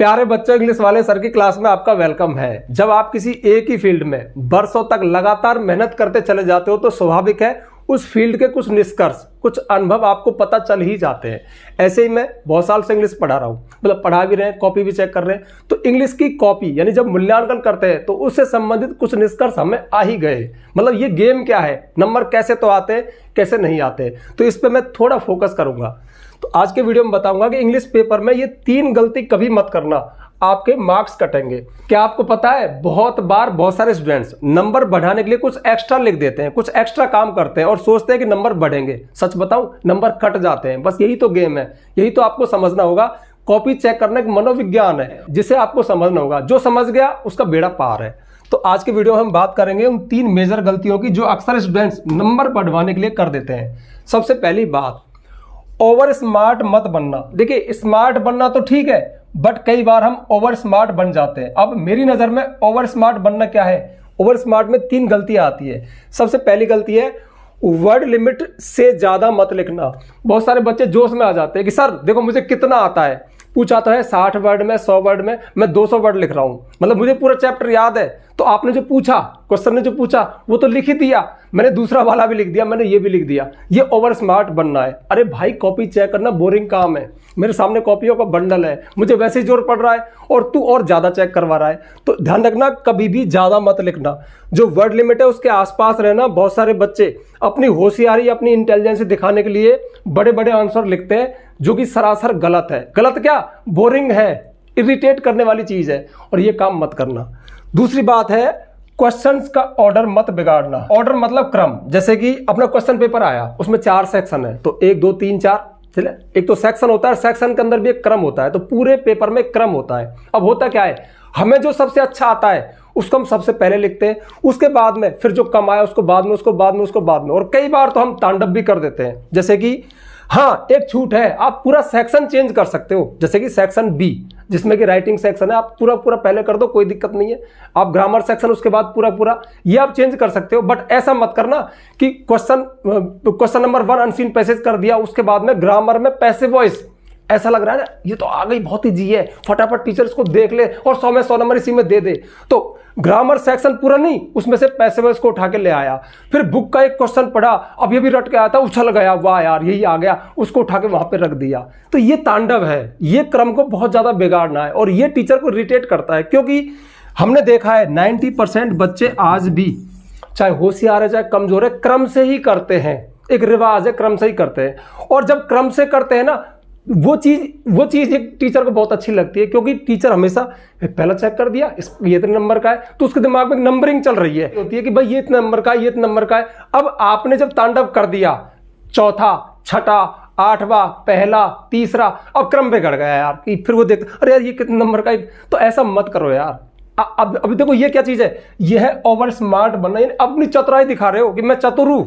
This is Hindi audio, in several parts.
प्यारे बच्चों, इंग्लिश वाले सर की क्लास में आपका वेलकम है। जब आप किसी एक ही फील्ड में बरसों तक लगातार मेहनत करते चले जाते हो तो स्वाभाविक है उस फील्ड के कुछ निष्कर्ष, कुछ अनुभव आपको पता चल ही जाते हैं। ऐसे ही मैं बहुत साल से इंग्लिश पढ़ा रहा हूँ, मतलब पढ़ा भी रहे हैं, कॉपी भी चेक कर रहे हैं। तो इंग्लिश की कॉपी यानी जब मूल्यांकन करते हैं तो उससे संबंधित कुछ निष्कर्ष हमें आ ही गए। मतलब ये गेम क्या है, नंबर कैसे तो आते हैं, कैसे नहीं आते, तो इस पर मैं थोड़ा फोकस करूंगा। तो आज के वीडियो में बताऊंगा कि इंग्लिश पेपर में ये 3 गलती कभी मत करना, आपके मार्क्स कटेंगे। क्या आपको पता है, बहुत बार बहुत सारे स्टूडेंट्स नंबर बढ़ाने के लिए कुछ एक्स्ट्रा लिख देते हैं, कुछ एक्स्ट्रा काम करते हैं और सोचते हैं कि नंबर बढ़ेंगे। सच बताऊं, नंबर कट जाते हैं। बस यही तो गेम है, यही तो आपको समझना होगा। कॉपी चेक करना एक मनोविज्ञान है जिसे आपको समझना होगा। जो समझ गया उसका बेड़ा पार है। तो आज के वीडियो में हम बात करेंगे उन 3 मेजर गलतियों की जो अक्सर स्टूडेंट्स नंबर बढ़वाने के लिए कर देते हैं। सबसे पहली बात, ओवर स्मार्ट मत बनना। देखिए, स्मार्ट बनना तो ठीक है, बट कई बार हम ओवर स्मार्ट बन जाते हैं। अब मेरी नजर में ओवर स्मार्ट बनना क्या है, ओवर स्मार्ट में 3 गलतियां आती है। सबसे पहली गलती है, वर्ड लिमिट से ज्यादा मत लिखना। बहुत सारे बच्चे जोश में आ जाते हैं कि सर देखो मुझे कितना आता है, पूछा तो है 60 वर्ड में, 100 वर्ड में, मैं 200 वर्ड लिख रहा हूं, मतलब मुझे पूरा चैप्टर याद है। तो आपने जो पूछा, क्वेश्चन ने जो पूछा वो तो लिख ही दिया, मैंने दूसरा वाला भी लिख दिया, मैंने ये भी लिख दिया। ये ओवर स्मार्ट बनना है। अरे भाई, कॉपी चेक करना बोरिंग काम है। मेरे सामने कॉपियों का बंडल है, मुझे वैसे ही जोर पड़ रहा है और तू और ज्यादा चेक करवा रहा है। तो ध्यान रखना, कभी भी ज्यादा मत लिखना। जो वर्ड लिमिट है उसके आसपास रहना। बहुत सारे बच्चे अपनी होशियारी, अपनी इंटेलिजेंस दिखाने के लिए बड़े बड़े आंसर लिखते हैं जो कि सरासर गलत है। गलत क्या, बोरिंग है, इरिटेट करने वाली चीज है, और ये काम मत करना। दूसरी बात है, क्वेश्चंस का ऑर्डर मत बिगाड़ना। ऑर्डर मतलब क्रम। जैसे कि अपना क्वेश्चन पेपर आया, उसमें 4 सेक्शन है, तो 1 2 3 4, चले, एक तो सेक्शन होता है, सेक्शन के अंदर भी एक क्रम होता है। तो पूरे पेपर में क्रम होता है। अब होता क्या है, हमें जो सबसे अच्छा आता है उसको हम सबसे पहले लिखते हैं, उसके बाद में फिर जो कम आया उसको बाद में, उसको बाद में, उसको बाद में। और कई बार तो हम तांडव भी कर देते हैं। जैसे कि हाँ, एक छूट है, आप पूरा सेक्शन चेंज कर सकते हो। जैसे कि सेक्शन बी, जिसमें कि राइटिंग सेक्शन है, आप पूरा पहले कर दो, कोई दिक्कत नहीं है। आप ग्रामर सेक्शन उसके बाद पूरा ये आप चेंज कर सकते हो। बट ऐसा मत करना कि क्वेश्चन नंबर 1 अनसीन पैसेज कर दिया, उसके बाद में ग्रामर में पैसिव वॉइस। ऐसा लग रहा है ना, ये तो आ गई, बहुत इजी है, फटाफट टीचर इसको देख ले और 100 में 100 नंबर इसी में दे दे। तो ग्रामर सेक्शन पूरा नहीं, उसमें से पैसिव वॉइस को उठा के ले आया। फिर बुक का एक क्वेश्चन पढ़ा, अब ये भी रट के आया था, उछल गया, वाह यार यही आ गया, उसको उठा के वहां पे रख दिया। तो ये तांडव है, ये क्रम को बहुत ज्यादा बिगाड़ना है और ये टीचर को इरिटेट करता है। क्योंकि हमने देखा है 90% बच्चे आज भी, चाहे होशियार है चाहे कमजोर है, क्रम से ही करते हैं। एक रिवाज है, क्रम से ही करते हैं। और जब क्रम से करते हैं ना, वो चीज एक टीचर को बहुत अच्छी लगती है। क्योंकि टीचर हमेशा पहला चेक कर दिया, ये इतने नंबर का है, तो उसके दिमाग में नंबरिंग चल रही है होती है कि भाई ये इतने नंबर का है, ये इतने नंबर का है। अब आपने जब तांडव कर दिया, चौथा, छठा, 8वां, पहला, तीसरा, अब क्रम बिगड़ गया यार। कि फिर वो देखते, अरे यार ये कितने नंबर का है। तो ऐसा मत करो यार। अब अभी देखो, ये क्या चीज है, ये है ओवर स्मार्ट बनना। अपनी चतुराई दिखा रहे हो कि मैं चतुर हूं,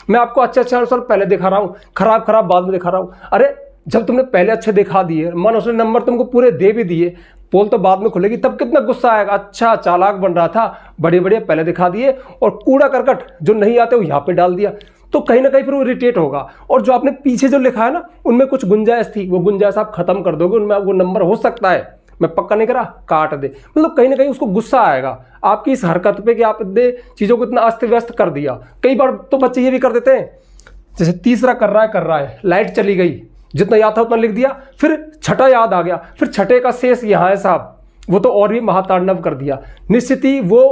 मैं आपको अच्छे आंसर पहले दिखा रहा हूं, खराब बाद में दिखा रहा हूं। अरे जब तुमने पहले अच्छे दिखा दिए, मन उसने नंबर तुमको पूरे दे भी दिए, पोल तो बाद में खुलेगी, तब कितना गुस्सा आएगा। अच्छा चालाक बन रहा था, बढ़िया पहले दिखा दिए और कूड़ा करकट जो नहीं आते वो यहाँ पे डाल दिया। तो कहीं ना कहीं फिर वो इरिटेट होगा। और जो आपने पीछे जो लिखा है ना, उनमें कुछ गुंजाइश थी, वो गुंजाइश आप खत्म कर दोगे, उनमें वो नंबर हो सकता है, मैं पक्का नहीं करा, काट दे। मतलब कहीं ना कहीं उसको गुस्सा आएगा आपकी इस हरकत पे कि आपने चीजों को इतना अस्त व्यस्त कर दिया। कई बार तो बच्चे ये भी कर देते हैं, जैसे तीसरा कर रहा है, लाइट चली गई, जितना याद था उतना लिख दिया, फिर छठा याद आ गया, फिर छठे का शेष यहाँ है साहब, वो तो और भी महातांडव कर दिया। निश्चित ही वो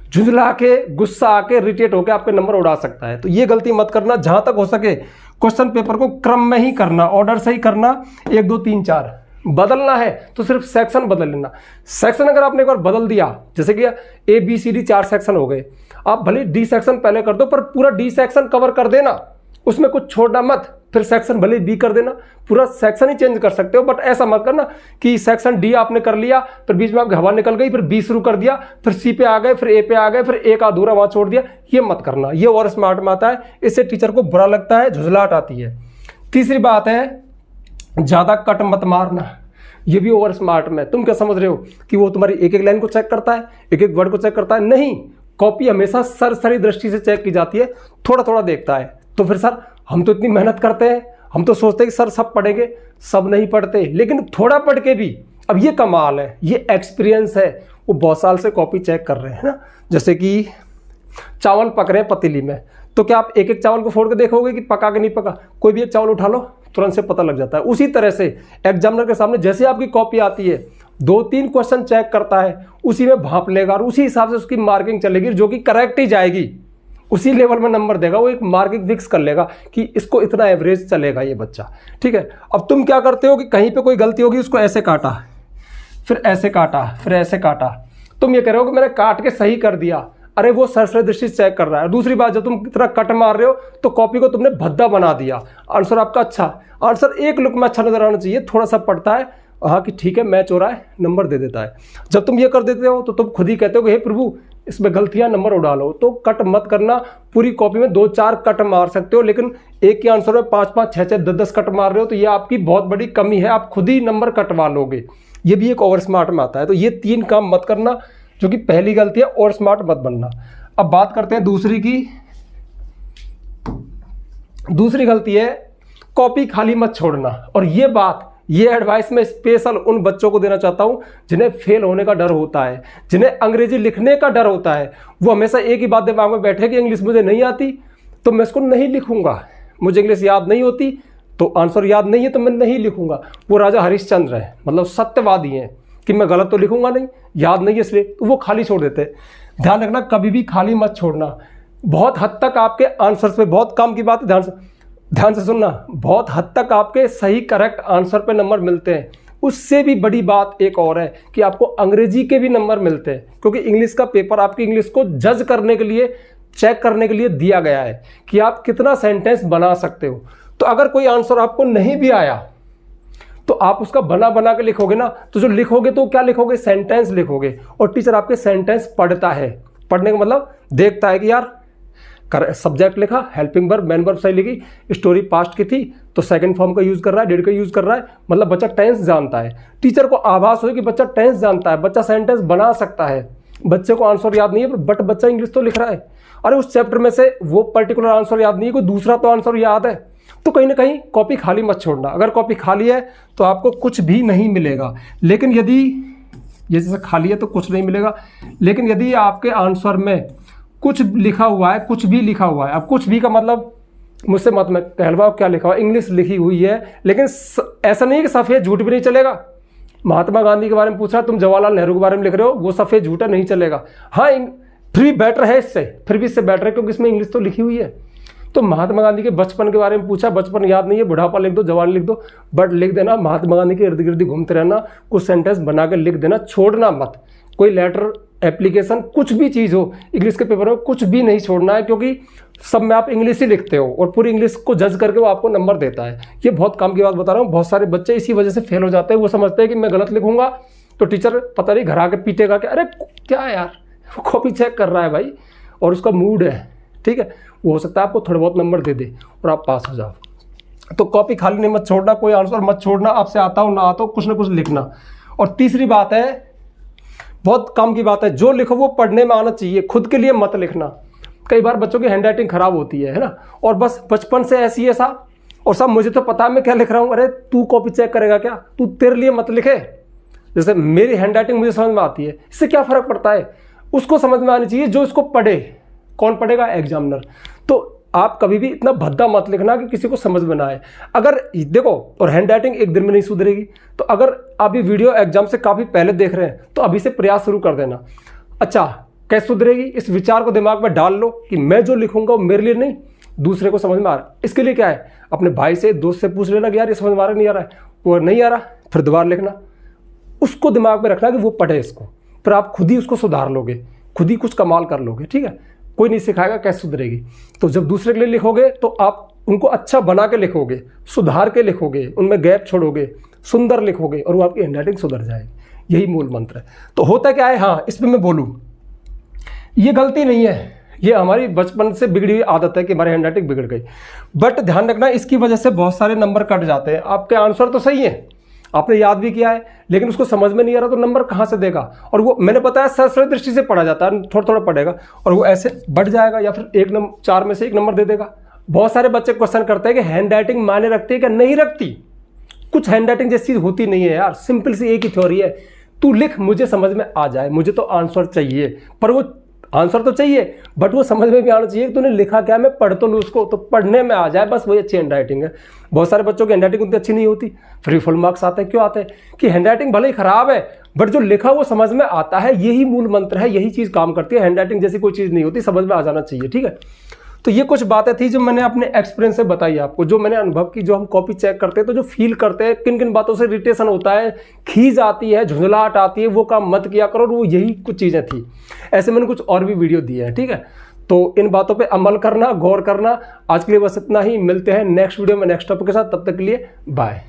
झुंझला के, गुस्सा आके, इरिटेट होकर आपके नंबर उड़ा सकता है। तो ये गलती मत करना। जहां तक हो सके क्वेश्चन पेपर को क्रम में ही करना, ऑर्डर से ही करना। 1 2 3 4 बदलना है तो सिर्फ सेक्शन बदल लेना। सेक्शन अगर आपने एक बार बदल दिया, जैसे कि ABCD 4 सेक्शन हो गए, आप भले D सेक्शन पहले कर दो, पर पूरा D सेक्शन कवर कर देना, उसमें कुछ छोड़ना मत। फिर सेक्शन भले B कर देना, पूरा सेक्शन ही चेंज कर सकते हो। बट ऐसा मत करना कि सेक्शन D आपने कर लिया, फिर बीच में आपकी हवा निकल गई, फिर B शुरू कर दिया, फिर C पे आ गए, फिर A पे आ गए, फिर एक अधूरा वहां छोड़ दिया। ये मत करना, ये और स्मार्ट में आता है। इससे टीचर को बुरा लगता है, झुंझलाहट आती है। तीसरी बात है, ज्यादा कट मत मारना। ये भी ओवर स्मार्ट में। तुम क्या समझ रहे हो कि वो तुम्हारी एक एक लाइन को चेक करता है, एक एक वर्ड को चेक करता है? नहीं, कॉपी हमेशा सरसरी दृष्टि से चेक की जाती है, थोड़ा देखता है। तो फिर सर हम तो इतनी मेहनत करते हैं, हम तो सोचते हैं कि सर सब पढ़ेंगे, सब नहीं पढ़ते। लेकिन थोड़ा पढ़ के भी अब ये कमाल है, ये एक्सपीरियंस है, वो बहुत साल से कॉपी चेक कर रहे हैं ना। जैसे कि चावल पक रहे हैं पतीली में, तो क्या आप एक एक चावल को फोड़ के देखोगे कि पका कि नहीं पका? कोई भी एक चावल उठा लो, तुरंत से पता लग जाता है। उसी तरह से एग्जामिनर के सामने जैसे आपकी कॉपी आती है, 2-3 क्वेश्चन चेक करता है, उसी में भांप लेगा और उसी हिसाब से उसकी मार्किंग चलेगी, जो कि करेक्ट ही जाएगी, उसी लेवल में नंबर देगा। वो एक मार्किंग फिक्स कर लेगा कि इसको इतना एवरेज चलेगा ये बच्चा, ठीक है। अब तुम क्या करते हो कि कहीं पे कोई गलती होगी, उसको ऐसे काटा, फिर ऐसे काटा, फिर ऐसे काटा, तुम ये कह रहे हो कि मैंने काट के सही कर दिया। अरे वो सरसरी दृष्टि चेक कर रहा है। दूसरी बात, जब तुम इतना कट मार रहे हो तो कॉपी को तुमने भद्दा बना दिया। आंसर आपका अच्छा, आंसर एक लुक में अच्छा नजर आना चाहिए, थोड़ा सा पड़ता है हाँ कि ठीक है मैच हो रहा है, नंबर दे देता है। जब तुम ये कर देते हो तो तुम खुद ही कहते हो कि हे प्रभु इसमें गलतियां, नंबर उड़ा। तो कट मत करना। पूरी कॉपी में 2-4 कट मार सकते हो, लेकिन एक ही आंसर में 5-5, 6-6, 10-10 कट मार रहे हो तो ये आपकी बहुत बड़ी कमी है। आप खुद ही नंबर कटवा लोगे, ये भी एक ओवर स्मार्ट में आता है। तो ये 3 काम मत करना, जो कि पहली गलती है, ओवर स्मार्ट मत बनना। अब बात करते हैं दूसरी की। दूसरी गलती है कॉपी खाली मत छोड़ना। और ये एडवाइस मैं स्पेशल उन बच्चों को देना चाहता हूं जिन्हें फेल होने का डर होता है, जिन्हें अंग्रेजी लिखने का डर होता है। वो हमेशा एक ही बात दिमाग में बैठे कि इंग्लिश मुझे नहीं आती तो मैं इसको नहीं लिखूंगा, मुझे इंग्लिश याद नहीं होती तो आंसर याद नहीं है तो मैं नहीं लिखूंगा। वो राजा हरिश्चंद्र है, मतलब सत्यवादी हैं कि मैं गलत तो लिखूंगा नहीं, याद नहीं है इसलिए, तो वो खाली छोड़ देते हैं। ध्यान रखना, कभी भी खाली मत छोड़ना। बहुत हद तक आपके आंसर्स पे, बहुत काम की बात है, ध्यान से सुनना, बहुत हद तक आपके सही करेक्ट आंसर पे नंबर मिलते हैं। उससे भी बड़ी बात एक और है कि आपको अंग्रेजी के भी नंबर मिलते हैं, क्योंकि इंग्लिश का पेपर आपकी इंग्लिश को जज करने के लिए, चेक करने के लिए दिया गया है कि आप कितना सेंटेंस बना सकते हो। तो अगर कोई आंसर आपको नहीं भी आया तो आप उसका बना के लिखोगे ना, तो जो लिखोगे तो क्या लिखोगे? सेंटेंस लिखोगे। और टीचर आपके सेंटेंस पढ़ता है, पढ़ने का मतलब देखता है कि यार सब्जेक्ट लिखा, हेल्पिंग वर्ब, मेन वर्ब सही लिखी, स्टोरी पास्ट की थी तो सेकंड फॉर्म का यूज कर रहा है, डिड का यूज कर रहा है, मतलब बच्चा टेंस जानता है। टीचर को आभास हो कि बच्चा टेंस जानता है, बच्चा सेंटेंस बना सकता है। बच्चे को आंसर याद नहीं है बट बच्चा इंग्लिश तो लिख रहा है। अरे उस चैप्टर में से वो पर्टिकुलर आंसर याद नहीं है, कोई दूसरा तो आंसर याद है। तो कहीं ना कहीं कॉपी खाली मत छोड़ना। अगर कॉपी खाली है तो आपको कुछ भी नहीं मिलेगा, लेकिन यदि ये जैसे खाली है तो कुछ नहीं मिलेगा, लेकिन यदि आपके आंसर में कुछ लिखा हुआ है, कुछ भी लिखा हुआ है, अब कुछ भी का मतलब मुझसे मत में कहलवाओ क्या लिखा हुआ, इंग्लिश लिखी हुई है, लेकिन ऐसा नहीं है कि सफ़ेद झूठ भी नहीं चलेगा। महात्मा गांधी के बारे में पूछा, तुम जवाहरलाल नेहरू के बारे में लिख रहे हो, वो सफ़ेद झूठा नहीं चलेगा। हाँ फिर भी बेटर है, इससे फिर भी इससे बेटर है क्योंकि इसमें इंग्लिश तो लिखी हुई है। तो महात्मा गांधी के बचपन के बारे में पूछा, बचपन याद नहीं है, बुढ़ापा लिख दो, जवान लिख दो, बट लिख देना महात्मा गांधी के इर्द गिर्द घूमते रहना, कुछ सेंटेंस बना के लिख देना, छोड़ना मत। कोई लेटर, एप्लीकेशन, कुछ भी चीज़ हो इंग्लिश के पेपर में कुछ भी नहीं छोड़ना है, क्योंकि सब में आप इंग्लिश ही लिखते हो और पूरी इंग्लिश को जज करके वो आपको नंबर देता है। ये बहुत काम की बात बता रहा हूँ। बहुत सारे बच्चे इसी वजह से फेल हो जाते हैं। वो समझते हैं कि मैं गलत लिखूंगा तो टीचर पता नहीं घर आके पीटेगा कि अरे क्या यार वो कॉपी चेक कर रहा है भाई, और उसका मूड है, ठीक है, वो हो सकता है आपको थोड़े बहुत नंबर दे दे और आप पास हो जाओ। तो कॉपी खाली नहीं मत छोड़ना, कोई आंसर मत छोड़ना, आपसे आता हो ना आता हो कुछ ना कुछ लिखना। और तीसरी बात है, बहुत काम की बात है, जो लिखो वो पढ़ने में आना चाहिए, खुद के लिए मत लिखना। कई बार बच्चों की हैंडराइटिंग खराब होती है ना, और बस बचपन से ऐसी है साहब, और साहब मुझे तो पता है मैं क्या लिख रहा हूँ। अरे तू कॉपी चेक करेगा क्या? तू तेरे लिए मत लिखे। जैसे मेरी हैंडराइटिंग मुझे समझ में आती है, इससे क्या फर्क पड़ता है? उसको समझ में आनी चाहिए जो इसको पढ़े। कौन पढ़ेगा? एग्जामिनर। तो आप कभी भी इतना भद्दा मत लिखना कि किसी को समझ में ना आए। अगर देखो, और हैंडराइटिंग एक दिन में नहीं सुधरेगी, तो अगर आप ये वीडियो एग्जाम से काफ़ी पहले देख रहे हैं तो अभी से प्रयास शुरू कर देना। अच्छा, कैसे सुधरेगी? इस विचार को दिमाग में डाल लो कि मैं जो लिखूंगा वो मेरे लिए नहीं, दूसरे को समझ में आ रहा है। इसके लिए क्या है, अपने भाई से, दोस्त से पूछ लेना कि यार ये समझ में आ रहा नहीं आ रहा है, वो नहीं आ रहा फिर दोबारा लिखना। उसको दिमाग में रखना कि वो पढ़े इसको, फिर आप खुद ही उसको सुधार लोगे, खुद ही कुछ कमाल कर लोगे, ठीक है। कोई नहीं सिखाएगा, कैसे सुधरेगी। तो जब दूसरे के लिए लिखोगे तो आप उनको अच्छा बना के लिखोगे, सुधार के लिखोगे, उनमें गैप छोड़ोगे, सुंदर लिखोगे और वो आपकी हैंडराइटिंग सुधर जाएगी। यही मूल मंत्र है। तो होता क्या है, हाँ इसमें मैं बोलूँ, ये गलती नहीं है, ये हमारी बचपन से बिगड़ी हुई आदत है कि हमारी हैंडराइटिंग बिगड़ गई। बट ध्यान रखना, इसकी वजह से बहुत सारे नंबर कट जाते हैं। आपके आंसर तो सही है, आपने याद भी किया है, लेकिन उसको समझ में नहीं आ रहा तो नंबर कहाँ से देगा? और वो मैंने बताया सरसरी दृष्टि से पढ़ा जाता है, थोड़ा थोड़ा पढ़ेगा और वो ऐसे बढ़ जाएगा, या फिर 4 में से 1 नंबर दे देगा। बहुत सारे बच्चे क्वेश्चन करते हैं कि हैंडराइटिंग मायने रखती है क्या? नहीं रखती। कुछ हैंड राइटिंग जैसी चीज होती नहीं है यार, सिंपल सी एक ही थ्योरी है, तू लिख मुझे समझ में आ जाए, मुझे तो आंसर चाहिए, पर वो आंसर तो चाहिए बट वो समझ में भी आना चाहिए कि तूने लिखा क्या, मैं पढ़ तो लूँ उसको, तो पढ़ने में आ जाए, बस वही अच्छी हैंड राइटिंग है। बहुत सारे बच्चों की हैंड राइटिंग उतनी अच्छी नहीं होती, फिर फुल मार्क्स आते हैं। क्यों आते हैं? कि हैंड राइटिंग भले ही खराब है बट जो लिखा वो समझ में आता है, यही मूल मंत्र है, यही चीज काम करती है। हैंड राइटिंग जैसी कोई चीज नहीं होती, समझ में आ जाना चाहिए, ठीक है। तो ये कुछ बातें थी जो मैंने अपने एक्सपीरियंस से बताई आपको, जो मैंने अनुभव की। जो हम कॉपी चेक करते हैं तो जो फील करते हैं, किन किन बातों से इरिटेशन होता है, खीज आती है, झुंझलाहट आती है, वो काम मत किया करो। वो यही कुछ चीजें थी। ऐसे मैंने कुछ और भी वीडियो दिए हैं, ठीक है। तो इन बातों पे अमल करना, गौर करना। आज के लिए बस इतना ही, मिलते हैं नेक्स्ट वीडियो में नेक्स्ट टॉपिक के साथ। तब तक के लिए बाय।